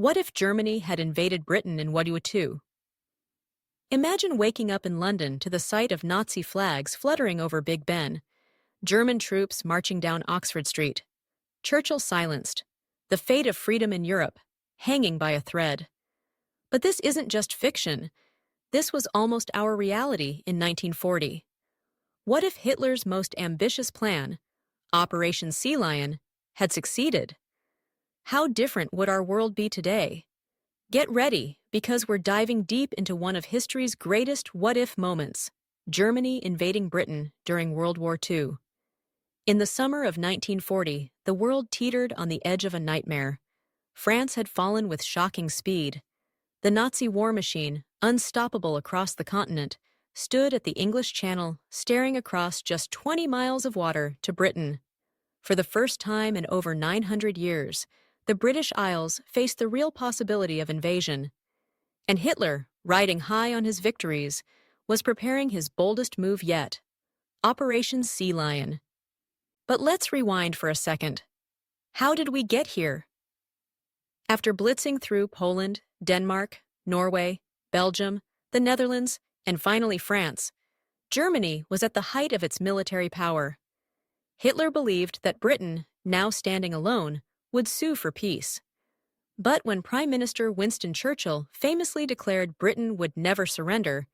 What if Germany had invaded Britain in wwII? Imagine waking up in London to the sight of Nazi flags fluttering over Big Ben, German troops marching down Oxford Street, Churchill silenced, the fate of freedom in Europe, hanging by a thread. But this isn't just fiction. This was almost our reality in 1940. What if Hitler's most ambitious plan, Operation Sea Lion, had succeeded? How different would our world be today? Get ready, because we're diving deep into one of history's greatest what-if moments, Germany invading Britain during World War II. In the summer of 1940, the world teetered on the edge of a nightmare. France had fallen with shocking speed. The Nazi war machine, unstoppable across the continent, stood at the English Channel, staring across just 20 miles of water to Britain. For the first time in over 900 years, the British Isles faced the real possibility of invasion. And Hitler, riding high on his victories, was preparing his boldest move yet, Operation Sea Lion. But let's rewind for a second. How did we get here? After blitzing through Poland, Denmark, Norway, Belgium, the Netherlands, and finally France, Germany was at the height of its military power. Hitler believed that Britain, now standing alone, would sue for peace. But when Prime Minister Winston Churchill famously declared Britain would never surrender,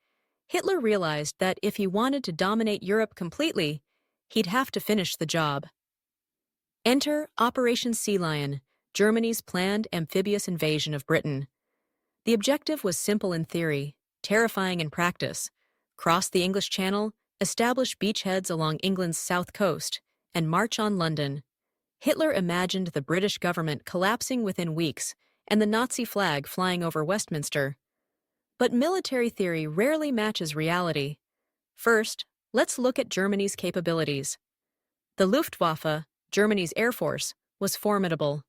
Hitler realized that if he wanted to dominate Europe completely, he'd have to finish the job. Enter Operation Sea Lion, Germany's planned amphibious invasion of Britain. The objective was simple in theory, terrifying in practice: cross the English Channel, establish beachheads along England's south coast, and march on London. Hitler imagined the British government collapsing within weeks and the Nazi flag flying over Westminster. But military theory rarely matches reality. First, let's look at Germany's capabilities. The Luftwaffe, Germany's air force, was formidable.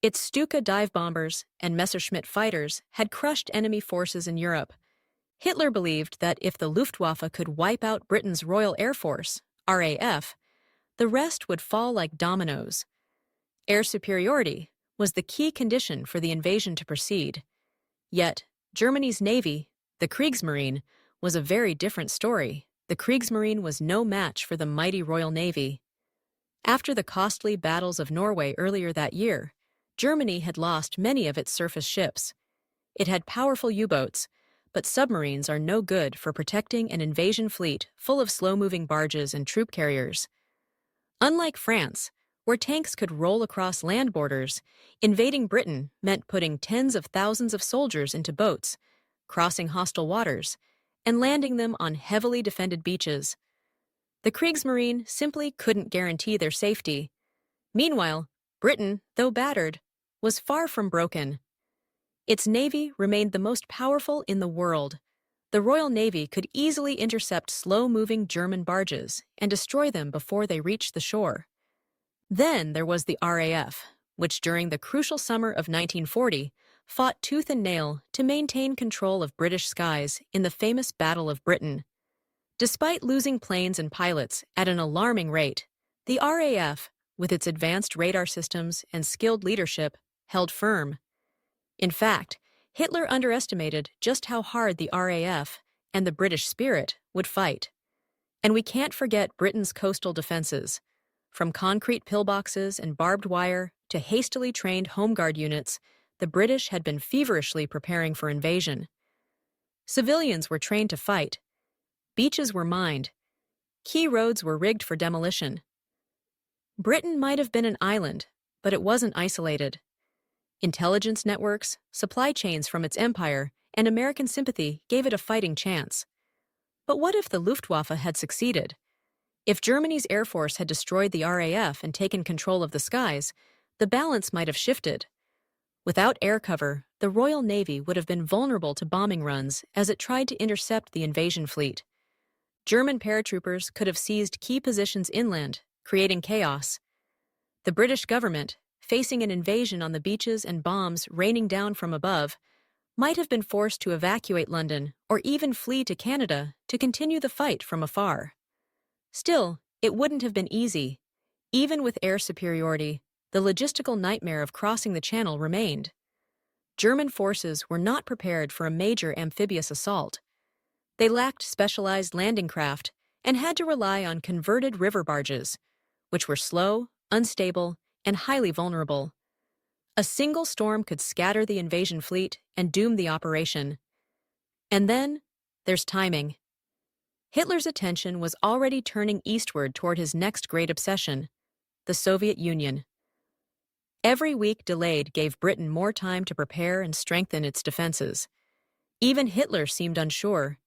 Its Stuka dive bombers and Messerschmitt fighters had crushed enemy forces in Europe. Hitler believed that if the Luftwaffe could wipe out Britain's Royal Air Force, RAF, the rest would fall like dominoes. Air superiority was the key condition for the invasion to proceed. Yet, Germany's navy, the Kriegsmarine, was a very different story. The Kriegsmarine was no match for the mighty Royal Navy. After the costly battles of Norway earlier that year, Germany had lost many of its surface ships. It had powerful U-boats, but submarines are no good for protecting an invasion fleet full of slow-moving barges and troop carriers. Unlike France, where tanks could roll across land borders, invading Britain meant putting tens of thousands of soldiers into boats, crossing hostile waters, and landing them on heavily defended beaches. The Kriegsmarine simply couldn't guarantee their safety. Meanwhile, Britain, though battered, was far from broken. Its navy remained the most powerful in the world. The Royal Navy could easily intercept slow-moving German barges and destroy them before they reached the shore. Then there was the RAF, which during the crucial summer of 1940 fought tooth and nail to maintain control of British skies in the famous Battle of Britain. Despite losing planes and pilots at an alarming rate, the RAF, with its advanced radar systems and skilled leadership, held firm. In fact, Hitler underestimated just how hard the RAF and the British spirit would fight. And we can't forget Britain's coastal defenses. From concrete pillboxes and barbed wire to hastily trained Home Guard units, the British had been feverishly preparing for invasion. Civilians were trained to fight. Beaches were mined. Key roads were rigged for demolition. Britain might have been an island, but it wasn't isolated. Intelligence networks, supply chains from its empire, and American sympathy gave it a fighting chance. But what if the Luftwaffe had succeeded? If Germany's air force had destroyed the RAF and taken control of the skies, the balance might have shifted. Without air cover, the Royal Navy would have been vulnerable to bombing runs as it tried to intercept the invasion fleet. German paratroopers could have seized key positions inland, creating chaos. The British government, facing an invasion on the beaches and bombs raining down from above, might have been forced to evacuate London or even flee to Canada to continue the fight from afar. Still, it wouldn't have been easy. Even with air superiority, the logistical nightmare of crossing the Channel remained. German forces were not prepared for a major amphibious assault. They lacked specialized landing craft and had to rely on converted river barges, which were slow, unstable, and highly vulnerable. A single storm could scatter the invasion fleet and doom the operation. And then, there's timing. Hitler's attention was already turning eastward toward his next great obsession, the Soviet Union. Every week delayed gave Britain more time to prepare and strengthen its defenses. Even Hitler seemed unsure.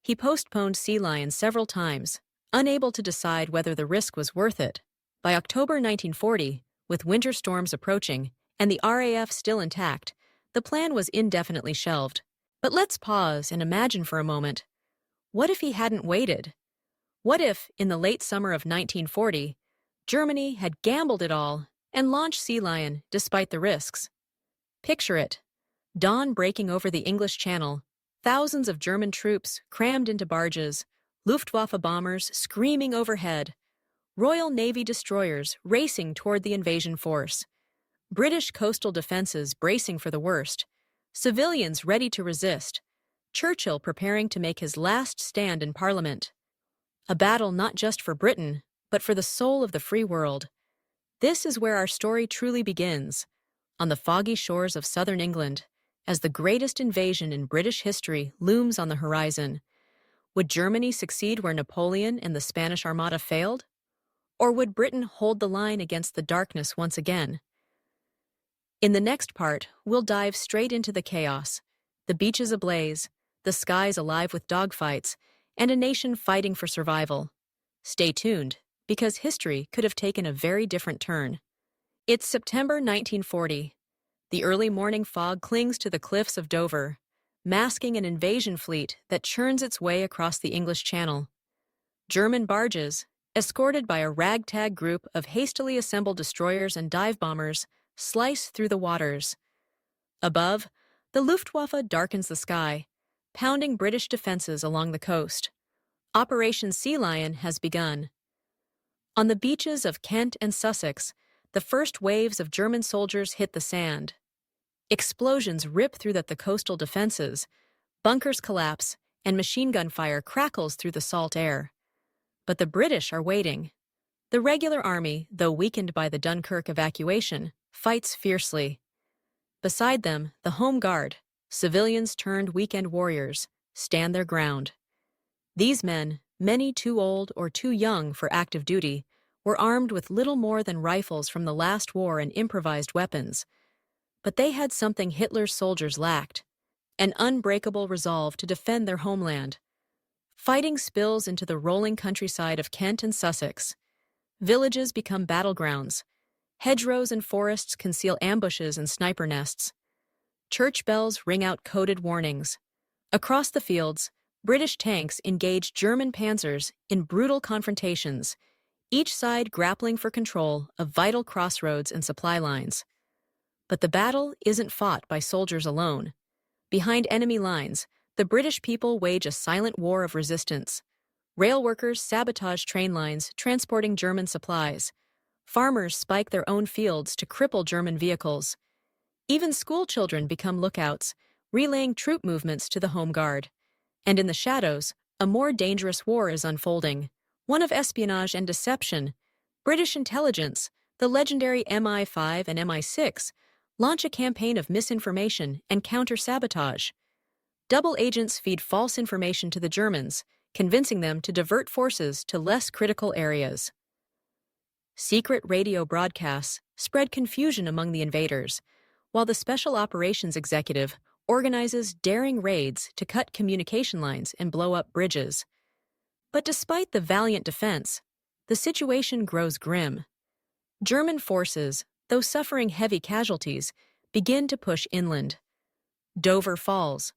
He postponed Sea Lion several times, unable to decide whether the risk was worth it. By October 1940, with winter storms approaching and the RAF still intact, the plan was indefinitely shelved. But let's pause and imagine for a moment. What if he hadn't waited? What if, in the late summer of 1940, Germany had gambled it all and launched Sea Lion despite the risks? Picture it. Dawn breaking over the English Channel, thousands of German troops crammed into barges, Luftwaffe bombers screaming overhead, Royal Navy destroyers racing toward the invasion force, British coastal defenses bracing for the worst, civilians ready to resist, Churchill preparing to make his last stand in Parliament. A battle not just for Britain, but for the soul of the free world. This is where our story truly begins, on the foggy shores of southern England, as the greatest invasion in British history looms on the horizon. Would Germany succeed where Napoleon and the Spanish Armada failed? Or would Britain hold the line against the darkness once again? In the next part, we'll dive straight into the chaos, the beaches ablaze, the skies alive with dogfights, and a nation fighting for survival. Stay tuned, because history could have taken a very different turn. It's September 1940. The early morning fog clings to the cliffs of Dover, masking an invasion fleet that churns its way across the English Channel. German barges, escorted by a ragtag group of hastily assembled destroyers and dive bombers, slice through the waters. Above, the Luftwaffe darkens the sky, pounding British defenses along the coast. Operation Sea Lion has begun. On the beaches of Kent and Sussex, the first waves of German soldiers hit the sand. Explosions rip through the coastal defenses, bunkers collapse, and machine gun fire crackles through the salt air. But the British are waiting. The regular army, though weakened by the Dunkirk evacuation, fights fiercely. Beside them, the Home Guard, civilians turned weekend warriors, stand their ground. These men, many too old or too young for active duty, were armed with little more than rifles from the last war and improvised weapons. But they had something Hitler's soldiers lacked, an unbreakable resolve to defend their homeland. Fighting spills into the rolling countryside of Kent and Sussex. Villages become battlegrounds. Hedgerows and forests conceal ambushes and sniper nests. Church bells ring out coded warnings. Across the fields, British tanks engage German panzers in brutal confrontations, each side grappling for control of vital crossroads and supply lines. But the battle isn't fought by soldiers alone. Behind enemy lines, the British people wage a silent war of resistance. Rail workers sabotage train lines transporting German supplies. Farmers spike their own fields to cripple German vehicles. Even school children become lookouts, relaying troop movements to the Home Guard. And in the shadows, a more dangerous war is unfolding, one of espionage and deception. British intelligence, the legendary MI5 and MI6, launch a campaign of misinformation and counter-sabotage. Double agents feed false information to the Germans, convincing them to divert forces to less critical areas. Secret radio broadcasts spread confusion among the invaders, while the Special Operations Executive organizes daring raids to cut communication lines and blow up bridges. But despite the valiant defense, the situation grows grim. German forces, though suffering heavy casualties, begin to push inland. Dover falls.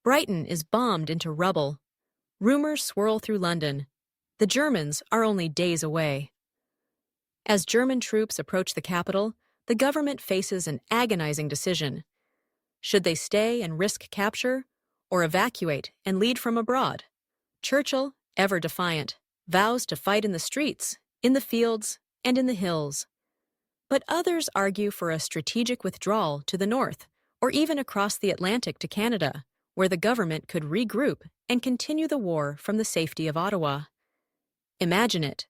Brighton is bombed into rubble. Rumors swirl through London. The Germans are only days away. As German troops approach the capital, the government faces an agonizing decision. Should they stay and risk capture, or evacuate and lead from abroad? Churchill, ever defiant, vows to fight in the streets, in the fields, and in the hills. But others argue for a strategic withdrawal to the north, or even across the Atlantic to Canada, where the government could regroup and continue the war from the safety of Ottawa. Imagine it.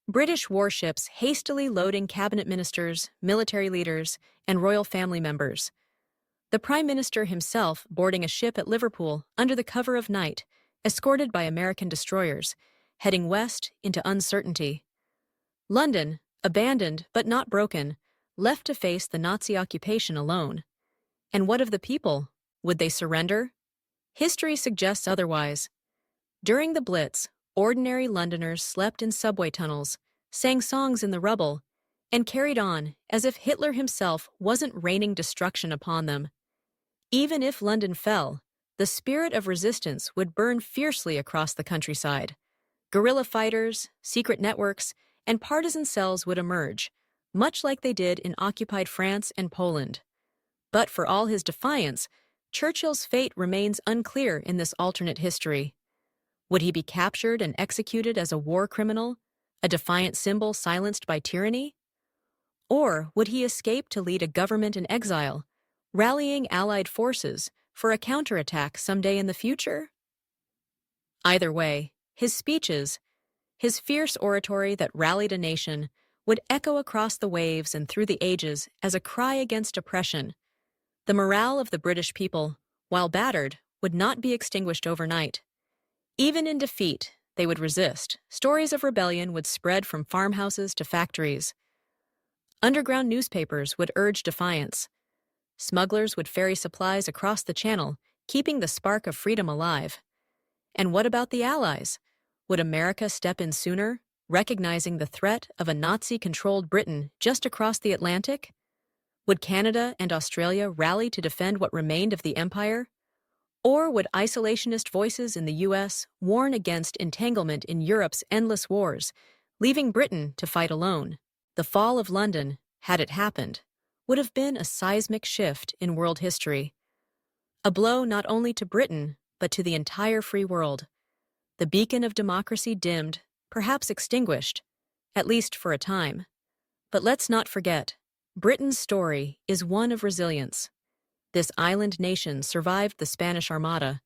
British warships hastily loading cabinet ministers, military leaders, and royal family members. The Prime Minister himself boarding a ship at Liverpool under the cover of night, escorted by American destroyers, heading west into uncertainty. London, abandoned but not broken, left to face the Nazi occupation alone. And what of the people? Would they surrender? History suggests otherwise. During the Blitz, ordinary Londoners slept in subway tunnels, sang songs in the rubble, and carried on as if Hitler himself wasn't raining destruction upon them. Even if London fell, the spirit of resistance would burn fiercely across the countryside. Guerrilla fighters, secret networks, and partisan cells would emerge, much like they did in occupied France and Poland. But for all his defiance, Churchill's fate remains unclear in this alternate history. Would he be captured and executed as a war criminal, a defiant symbol silenced by tyranny? Or would he escape to lead a government in exile, rallying Allied forces for a counterattack someday in the future? Either way, his speeches, his fierce oratory that rallied a nation, would echo across the waves and through the ages as a cry against oppression. The morale of the British people, while battered, would not be extinguished overnight. Even in defeat, they would resist. Stories of rebellion would spread from farmhouses to factories. Underground newspapers would urge defiance. Smugglers would ferry supplies across the channel, keeping the spark of freedom alive. And what about the Allies? Would America step in sooner, recognizing the threat of a Nazi-controlled Britain just across the Atlantic? Would Canada and Australia rally to defend what remained of the empire? Or would isolationist voices in the U.S. warn against entanglement in Europe's endless wars, leaving Britain to fight alone? The fall of London, had it happened, would have been a seismic shift in world history. A blow not only to Britain, but to the entire free world. The beacon of democracy dimmed, perhaps extinguished, at least for a time. But let's not forget, Britain's story is one of resilience. This island nation survived the Spanish Armada,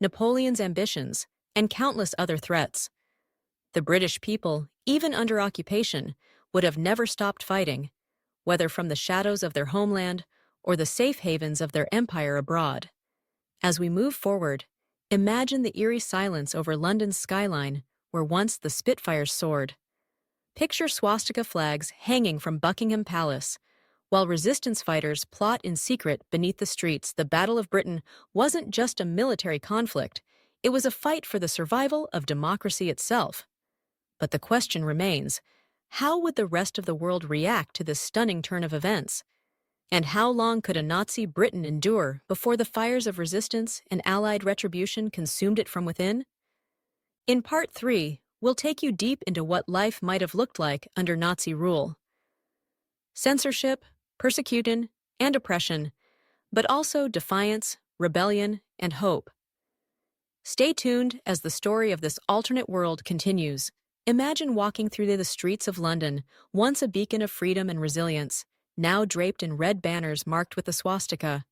Napoleon's ambitions, and countless other threats. The British people, even under occupation, would have never stopped fighting, whether from the shadows of their homeland or the safe havens of their empire abroad. As we move forward, imagine the eerie silence over London's skyline where once the Spitfires soared. Picture swastika flags hanging from Buckingham Palace, while resistance fighters plot in secret beneath the streets. The Battle of Britain wasn't just a military conflict, it was a fight for the survival of democracy itself. But the question remains, how would the rest of the world react to this stunning turn of events? And how long could a Nazi Britain endure before the fires of resistance and Allied retribution consumed it from within? In Part 3, we'll take you deep into what life might have looked like under Nazi rule. Censorship, persecution, and oppression, but also defiance, rebellion, and hope. Stay tuned as the story of this alternate world continues. Imagine walking through the streets of London, once a beacon of freedom and resilience, now draped in red banners marked with the swastika.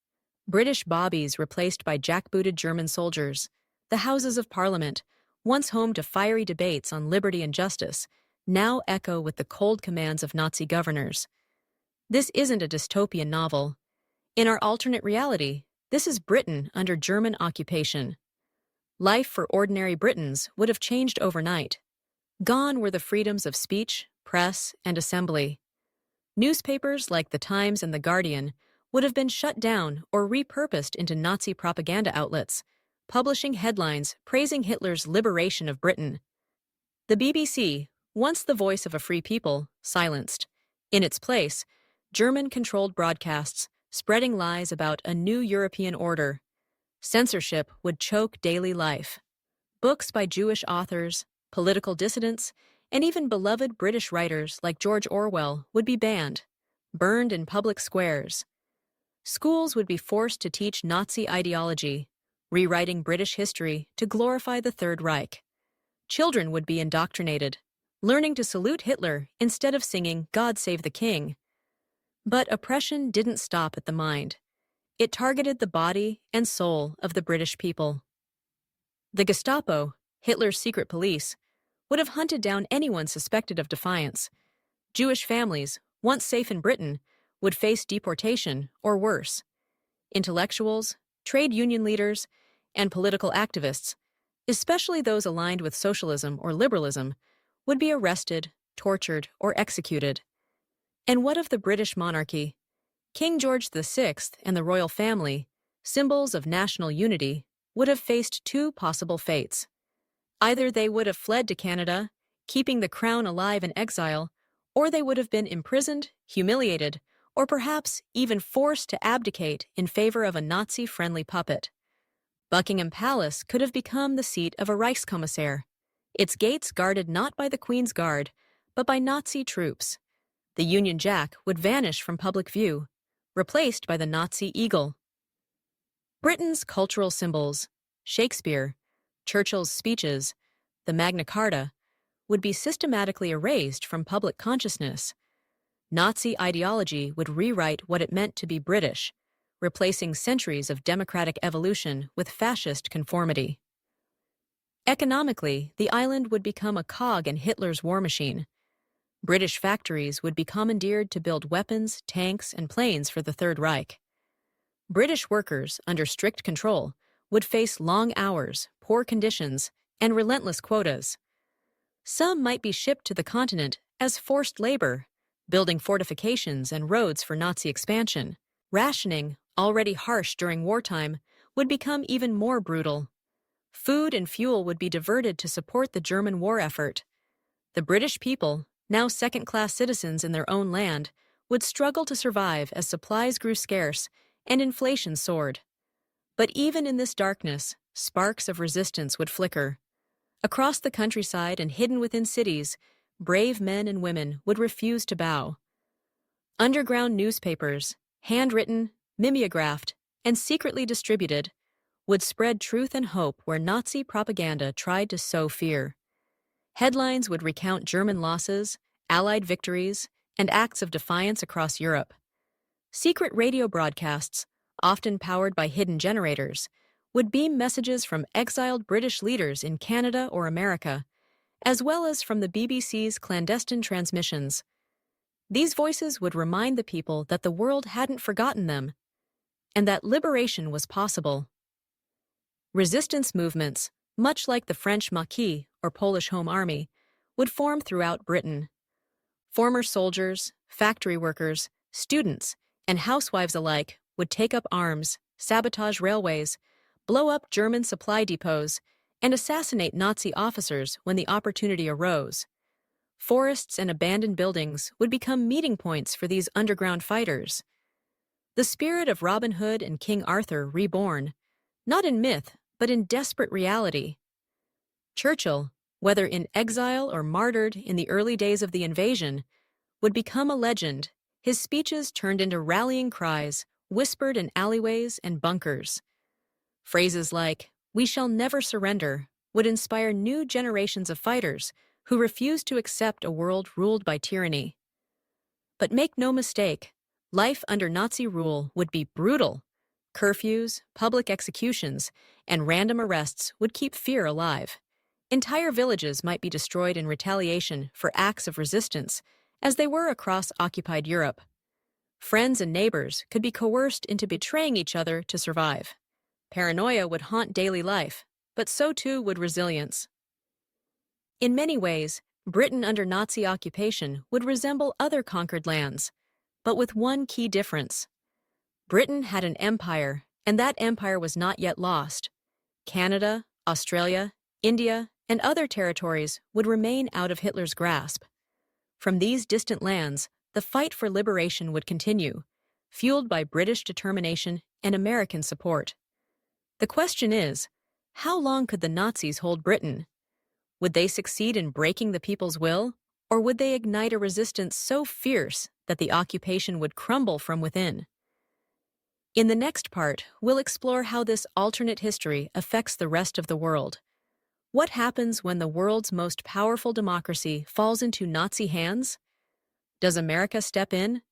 British bobbies replaced by jackbooted German soldiers. The Houses of Parliament, once home to fiery debates on liberty and justice, now echo with the cold commands of Nazi governors. This isn't a dystopian novel. In our alternate reality, this is Britain under German occupation. Life for ordinary Britons would have changed overnight. Gone were the freedoms of speech, press, and assembly. Newspapers like The Times and The Guardian would have been shut down or repurposed into Nazi propaganda outlets, publishing headlines praising Hitler's liberation of Britain. The BBC, once the voice of a free people, silenced. In its place, German-controlled broadcasts, spreading lies about a new European order. Censorship would choke daily life. Books by Jewish authors, political dissidents, and even beloved British writers like George Orwell would be banned, burned in public squares. Schools would be forced to teach Nazi ideology, rewriting British history to glorify the Third Reich. Children would be indoctrinated, learning to salute Hitler instead of singing God Save the King. But oppression didn't stop at the mind. It targeted the body and soul of the British people. The Gestapo, Hitler's secret police, would have hunted down anyone suspected of defiance. Jewish families, once safe in Britain, would face deportation or worse. Intellectuals, trade union leaders, and political activists, especially those aligned with socialism or liberalism, would be arrested, tortured, or executed. And what of the British monarchy? King George VI and the royal family, symbols of national unity, would have faced two possible fates. Either they would have fled to Canada, keeping the crown alive in exile, or they would have been imprisoned, humiliated, or perhaps even forced to abdicate in favor of a Nazi-friendly puppet. Buckingham Palace could have become the seat of a Reichskommissar, its gates guarded not by the Queen's Guard, but by Nazi troops. The Union Jack would vanish from public view, replaced by the Nazi eagle. Britain's cultural symbols, Shakespeare, Churchill's speeches, the Magna Carta, would be systematically erased from public consciousness. Nazi ideology would rewrite what it meant to be British, replacing centuries of democratic evolution with fascist conformity. Economically, the island would become a cog in Hitler's war machine. British factories would be commandeered to build weapons, tanks, and planes for the Third Reich. British workers, under strict control, would face long hours, poor conditions, and relentless quotas. Some might be shipped to the continent as forced labor, building fortifications and roads for Nazi expansion. Rationing, already harsh during wartime, would become even more brutal. Food and fuel would be diverted to support the German war effort. The British people, now second-class citizens in their own land, would struggle to survive as supplies grew scarce and inflation soared. But even in this darkness, sparks of resistance would flicker. Across the countryside and hidden within cities, brave men and women would refuse to bow. Underground newspapers, handwritten, mimeographed, and secretly distributed, would spread truth and hope where Nazi propaganda tried to sow fear. Headlines would recount German losses, Allied victories, and acts of defiance across Europe. Secret radio broadcasts, often powered by hidden generators, would beam messages from exiled British leaders in Canada or America, as well as from the BBC's clandestine transmissions. These voices would remind the people that the world hadn't forgotten them, and that liberation was possible. Resistance movements, much like the French Maquis or Polish Home Army, would form throughout Britain. Former soldiers, factory workers, students, and housewives alike would take up arms, sabotage railways, blow up German supply depots, and assassinate Nazi officers when the opportunity arose. Forests and abandoned buildings would become meeting points for these underground fighters. The spirit of Robin Hood and King Arthur reborn, not in myth, but in desperate reality. Churchill, whether in exile or martyred in the early days of the invasion, would become a legend, his speeches turned into rallying cries, whispered in alleyways and bunkers. Phrases like, "We shall never surrender," would inspire new generations of fighters who refused to accept a world ruled by tyranny. But make no mistake, life under Nazi rule would be brutal. Curfews, public executions, and random arrests would keep fear alive. Entire villages might be destroyed in retaliation for acts of resistance, as they were across occupied Europe. Friends and neighbors could be coerced into betraying each other to survive. Paranoia would haunt daily life, but so too would resilience. In many ways, Britain under Nazi occupation would resemble other conquered lands, but with one key difference. Britain had an empire, and that empire was not yet lost. Canada, Australia, India, and other territories would remain out of Hitler's grasp. From these distant lands, the fight for liberation would continue, fueled by British determination and American support. The question is, how long could the Nazis hold Britain? Would they succeed in breaking the people's will, or would they ignite a resistance so fierce that the occupation would crumble from within? In the next part, we'll explore how this alternate history affects the rest of the world. What happens when the world's most powerful democracy falls into Nazi hands? Does America step in?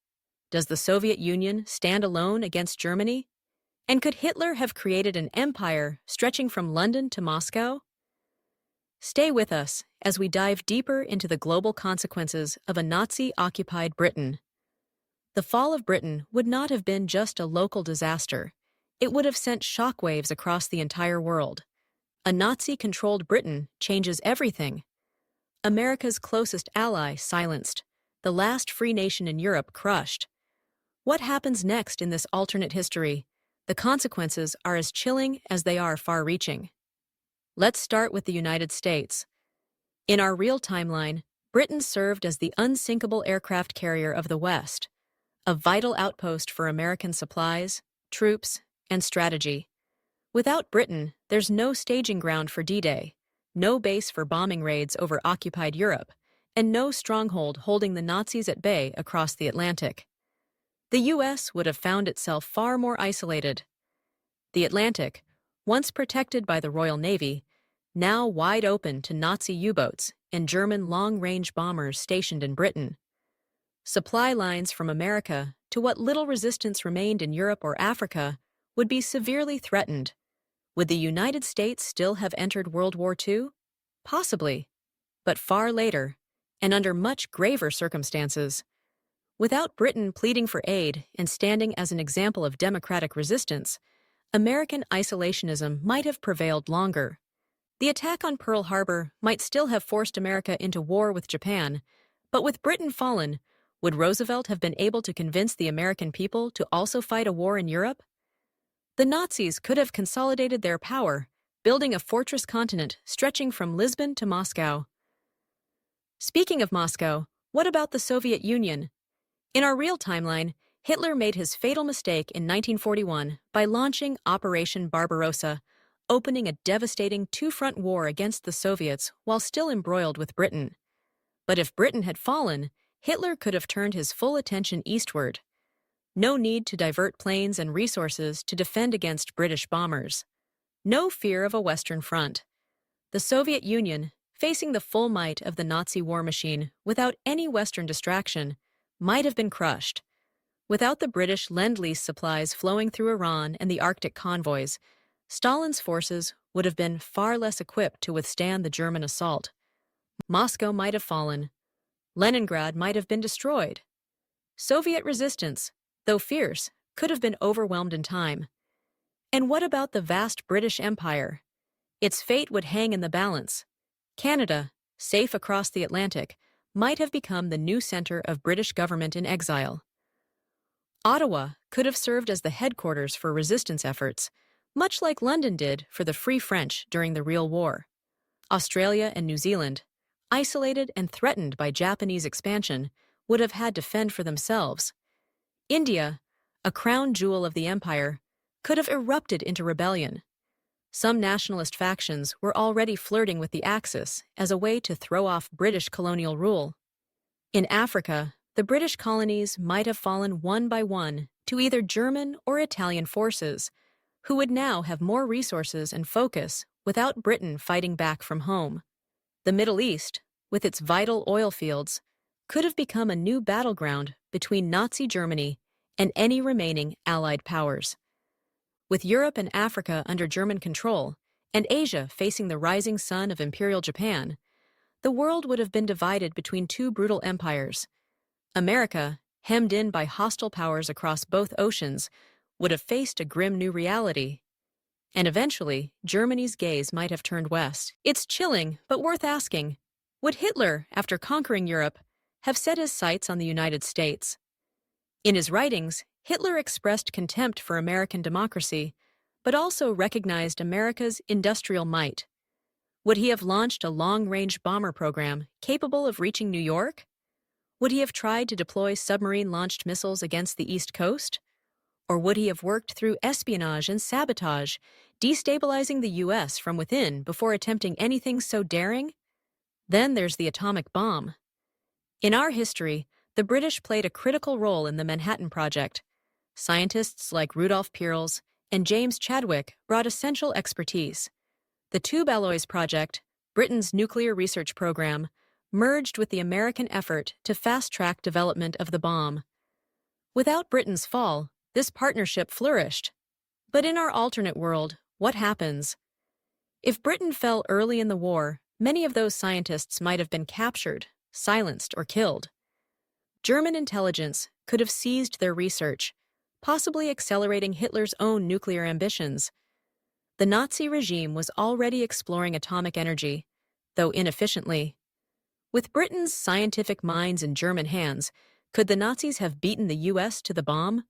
Does the Soviet Union stand alone against Germany? And could Hitler have created an empire stretching from London to Moscow? Stay with us as we dive deeper into the global consequences of a Nazi-occupied Britain. The fall of Britain would not have been just a local disaster. It would have sent shockwaves across the entire world. A Nazi-controlled Britain changes everything. America's closest ally silenced. The last free nation in Europe crushed. What happens next in this alternate history? The consequences are as chilling as they are far-reaching. Let's start with the United States. In our real timeline, Britain served as the unsinkable aircraft carrier of the West, a vital outpost for American supplies, troops, and strategy. Without Britain, there's no staging ground for D-Day, no base for bombing raids over occupied Europe, and no stronghold holding the Nazis at bay across the Atlantic. The U.S. would have found itself far more isolated. The Atlantic, once protected by the Royal Navy, now wide open to Nazi U-boats and German long-range bombers stationed in Britain. Supply lines from America to what little resistance remained in Europe or Africa would be severely threatened. Would the United States still have entered World War II? Possibly, but far later, and under much graver circumstances. Without Britain pleading for aid and standing as an example of democratic resistance, American isolationism might have prevailed longer. The attack on Pearl Harbor might still have forced America into war with Japan, but with Britain fallen, would Roosevelt have been able to convince the American people to also fight a war in Europe? The Nazis could have consolidated their power, building a fortress continent stretching from Lisbon to Moscow. Speaking of Moscow, what about the Soviet Union? In our real timeline, Hitler made his fatal mistake in 1941 by launching Operation Barbarossa, opening a devastating two-front war against the Soviets while still embroiled with Britain. But if Britain had fallen, Hitler could have turned his full attention eastward. No need to divert planes and resources to defend against British bombers. No fear of a Western front. The Soviet Union, facing the full might of the Nazi war machine without any Western distraction, might have been crushed. Without the British Lend-Lease supplies flowing through Iran and the Arctic convoys, Stalin's forces would have been far less equipped to withstand the German assault. Moscow might have fallen. Leningrad might have been destroyed. Soviet resistance, though fierce, could have been overwhelmed in time. And what about the vast British Empire? Its fate would hang in the balance. Canada, safe across the Atlantic, might have become the new center of British government in exile. Ottawa could have served as the headquarters for resistance efforts, much like London did for the Free French during the Real War. Australia and New Zealand, isolated and threatened by Japanese expansion, would have had to fend for themselves. India, a crown jewel of the empire, could have erupted into rebellion. Some nationalist factions were already flirting with the Axis as a way to throw off British colonial rule. In Africa, the British colonies might have fallen one by one to either German or Italian forces, who would now have more resources and focus without Britain fighting back from home. The Middle East, with its vital oil fields, could have become a new battleground between Nazi Germany and any remaining Allied powers. With Europe and Africa under German control, and Asia facing the rising sun of Imperial Japan, the world would have been divided between two brutal empires. America, hemmed in by hostile powers across both oceans, would have faced a grim new reality. And eventually, Germany's gaze might have turned west. It's chilling, but worth asking. Would Hitler, after conquering Europe, have set his sights on the United States? In his writings, Hitler expressed contempt for American democracy, but also recognized America's industrial might. Would he have launched a long-range bomber program capable of reaching New York? Would he have tried to deploy submarine-launched missiles against the East Coast? Or would he have worked through espionage and sabotage, destabilizing the U.S. from within before attempting anything so daring? Then there's the atomic bomb. In our history, the British played a critical role in the Manhattan Project. Scientists like Rudolf Peierls and James Chadwick brought essential expertise. The Tube Alloys Project, Britain's nuclear research program, merged with the American effort to fast-track development of the bomb. Without Britain's fall, this partnership flourished. But in our alternate world, what happens? If Britain fell early in the war, many of those scientists might have been captured, silenced, or killed. German intelligence could have seized their research, possibly accelerating Hitler's own nuclear ambitions. The Nazi regime was already exploring atomic energy, though inefficiently. With Britain's scientific minds in German hands, could the Nazis have beaten the US to the bomb?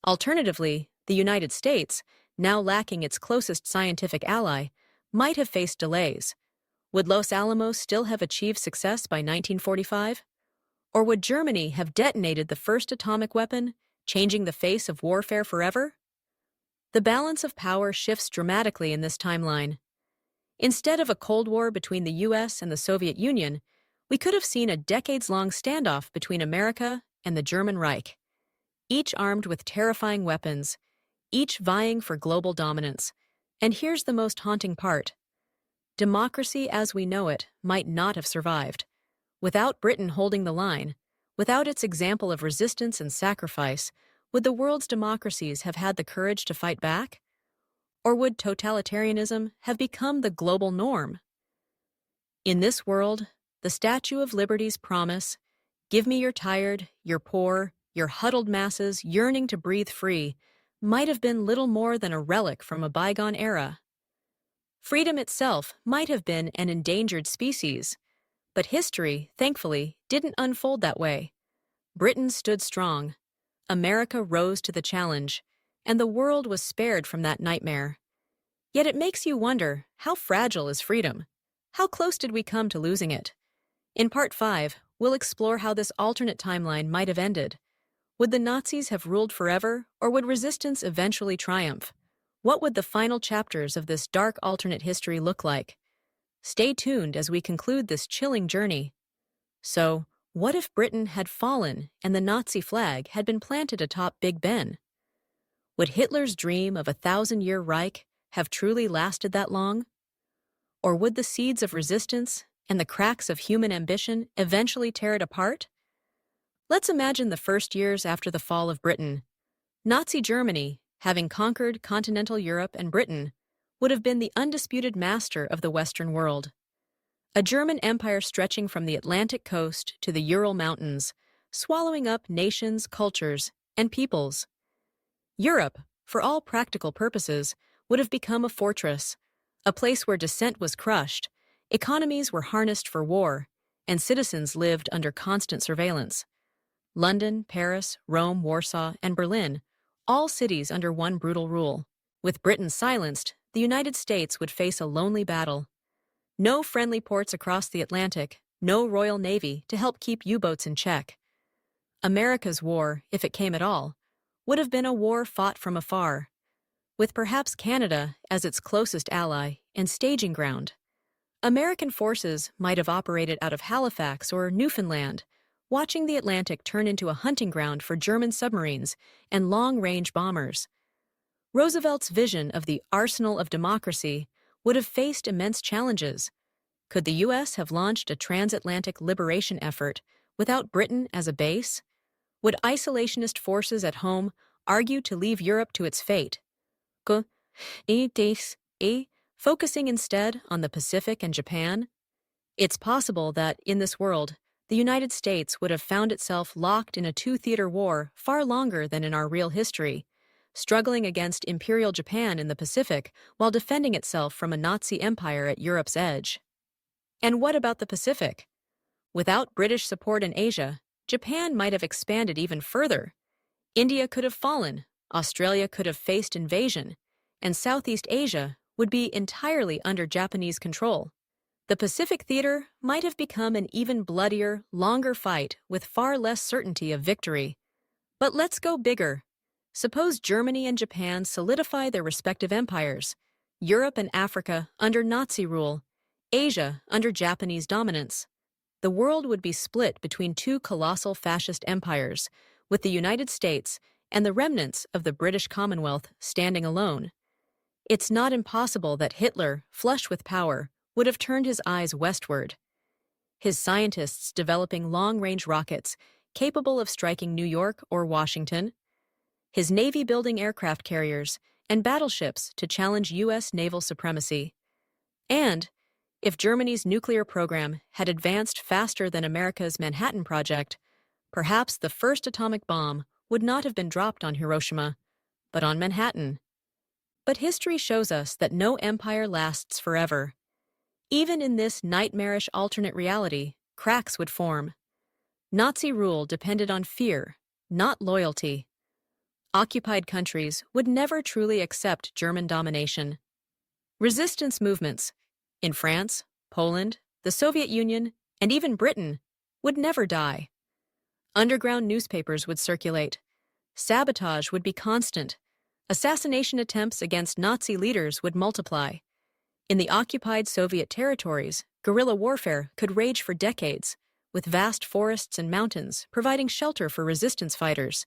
Alternatively, the United States, now lacking its closest scientific ally, might have faced delays. Would Los Alamos still have achieved success by 1945? Or would Germany have detonated the first atomic weapon, changing the face of warfare forever? The balance of power shifts dramatically in this timeline. Instead of a Cold War between the US and the Soviet Union, we could have seen a decades-long standoff between America and the German Reich, each armed with terrifying weapons, each vying for global dominance. And here's the most haunting part. Democracy as we know it might not have survived. Without Britain holding the line, without its example of resistance and sacrifice, would the world's democracies have had the courage to fight back? Or would totalitarianism have become the global norm? In this world, the Statue of Liberty's promise, "Give me your tired, your poor, your huddled masses yearning to breathe free," might have been little more than a relic from a bygone era. Freedom itself might have been an endangered species, but history, thankfully, didn't unfold that way. Britain stood strong. America rose to the challenge, and the world was spared from that nightmare. Yet it makes you wonder, how fragile is freedom? How close did we come to losing it? In Part 5, we'll explore how this alternate timeline might have ended. Would the Nazis have ruled forever, or would resistance eventually triumph? What would the final chapters of this dark alternate history look like? Stay tuned as we conclude this chilling journey. So, what if Britain had fallen and the Nazi flag had been planted atop Big Ben? Would Hitler's dream of a 1,000-year Reich have truly lasted that long? Or would the seeds of resistance and the cracks of human ambition eventually tear it apart? Let's imagine the first years after the fall of Britain. Nazi Germany, having conquered continental Europe and Britain, would have been the undisputed master of the Western world. A German empire stretching from the Atlantic coast to the Ural Mountains, swallowing up nations, cultures, and peoples. Europe, for all practical purposes, would have become a fortress, a place where dissent was crushed, economies were harnessed for war, and citizens lived under constant surveillance. London, Paris, Rome, Warsaw, and Berlin, all cities under one brutal rule. With Britain silenced, the United States would face a lonely battle. No friendly ports across the Atlantic, no Royal Navy to help keep U-boats in check. America's war, if it came at all, would have been a war fought from afar, with perhaps Canada as its closest ally and staging ground. American forces might have operated out of Halifax or Newfoundland, watching the Atlantic turn into a hunting ground for German submarines and long-range bombers. Roosevelt's vision of the arsenal of democracy would have faced immense challenges. Could the U.S. have launched a transatlantic liberation effort without Britain as a base? Would isolationist forces at home argue to leave Europe to its fate? Focusing instead on the Pacific and Japan? It's possible that, in this world, the United States would have found itself locked in a two-theater war far longer than in our real history, struggling against Imperial Japan in the Pacific while defending itself from a Nazi empire at Europe's edge. And what about the Pacific? Without British support in Asia, Japan might have expanded even further. India could have fallen, Australia could have faced invasion, and Southeast Asia would be entirely under Japanese control. The Pacific theater might have become an even bloodier, longer fight with far less certainty of victory. But let's go bigger. Suppose Germany and Japan solidify their respective empires, Europe and Africa under Nazi rule, Asia under Japanese dominance. The world would be split between two colossal fascist empires, with the United States and the remnants of the British Commonwealth standing alone. It's not impossible that Hitler, flush with power, would have turned his eyes westward. His scientists developing long-range rockets capable of striking New York or Washington, his Navy building aircraft carriers, and battleships to challenge U.S. naval supremacy. And, if Germany's nuclear program had advanced faster than America's Manhattan Project, perhaps the first atomic bomb would not have been dropped on Hiroshima, but on Manhattan. But history shows us that no empire lasts forever. Even in this nightmarish alternate reality, cracks would form. Nazi rule depended on fear, not loyalty. Occupied countries would never truly accept German domination. Resistance movements in France, Poland, the Soviet Union, and even Britain would never die. Underground newspapers would circulate. Sabotage would be constant. Assassination attempts against Nazi leaders would multiply. In the occupied Soviet territories, guerrilla warfare could rage for decades, with vast forests and mountains providing shelter for resistance fighters.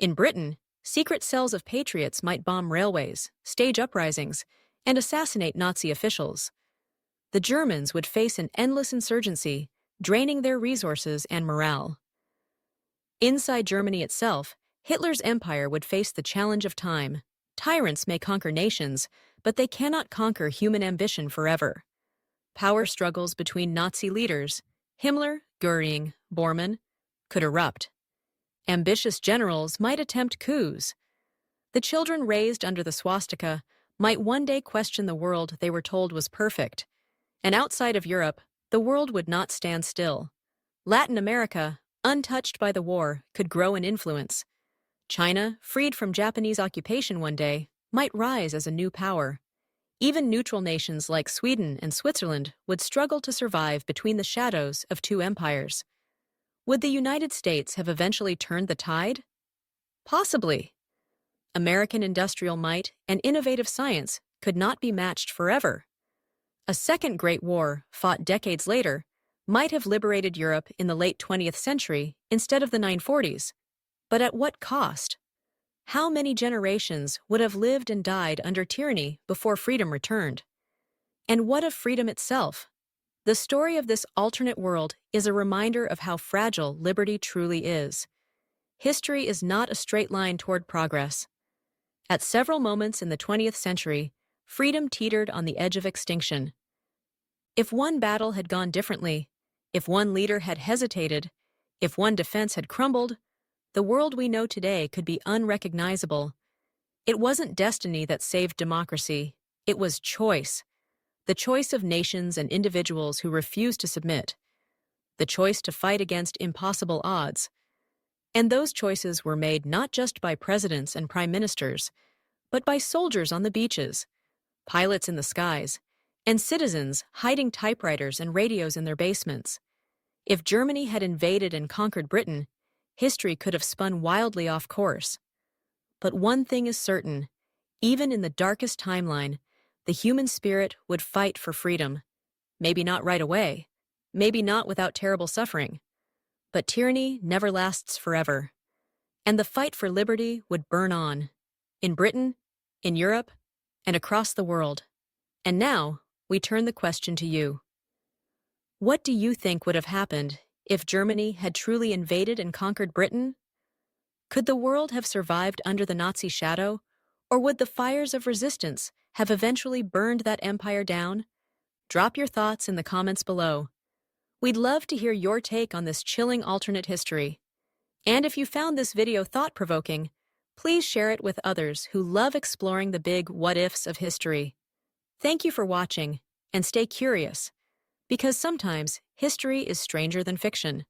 In Britain, secret cells of patriots might bomb railways, stage uprisings, and assassinate Nazi officials. The Germans would face an endless insurgency, draining their resources and morale. Inside Germany itself, Hitler's empire would face the challenge of time. Tyrants may conquer nations, but they cannot conquer human ambition forever. Power struggles between Nazi leaders, Himmler, Göring, Bormann, could erupt. Ambitious generals might attempt coups. The children raised under the swastika might one day question the world they were told was perfect. And outside of Europe, the world would not stand still. Latin America, untouched by the war, could grow in influence. China, freed from Japanese occupation one day, might rise as a new power. Even neutral nations like Sweden and Switzerland would struggle to survive between the shadows of two empires. Would the United States have eventually turned the tide? Possibly. American industrial might and innovative science could not be matched forever. A second Great War, fought decades later, might have liberated Europe in the late 20th century instead of the 1940s. But at what cost? How many generations would have lived and died under tyranny before freedom returned? And what of freedom itself? The story of this alternate world is a reminder of how fragile liberty truly is. History is not a straight line toward progress. At several moments in the 20th century, freedom teetered on the edge of extinction. If one battle had gone differently, if one leader had hesitated, if one defense had crumbled, the world we know today could be unrecognizable. It wasn't destiny that saved democracy. It was choice. The choice of nations and individuals who refused to submit. The choice to fight against impossible odds. And those choices were made not just by presidents and prime ministers, but by soldiers on the beaches, pilots in the skies, and citizens hiding typewriters and radios in their basements. If Germany had invaded and conquered Britain, history could have spun wildly off course. But one thing is certain, even in the darkest timeline, the human spirit would fight for freedom. Maybe not right away, maybe not without terrible suffering, but tyranny never lasts forever. And the fight for liberty would burn on, in Britain, in Europe, and across the world. And now, we turn the question to you. What do you think would have happened if Germany had truly invaded and conquered Britain? Could the world have survived under the Nazi shadow, or would the fires of resistance have eventually burned that empire down? Drop your thoughts in the comments below. We'd love to hear your take on this chilling alternate history. And if you found this video thought-provoking, please share it with others who love exploring the big what-ifs of history. Thank you for watching, and stay curious, because sometimes history is stranger than fiction.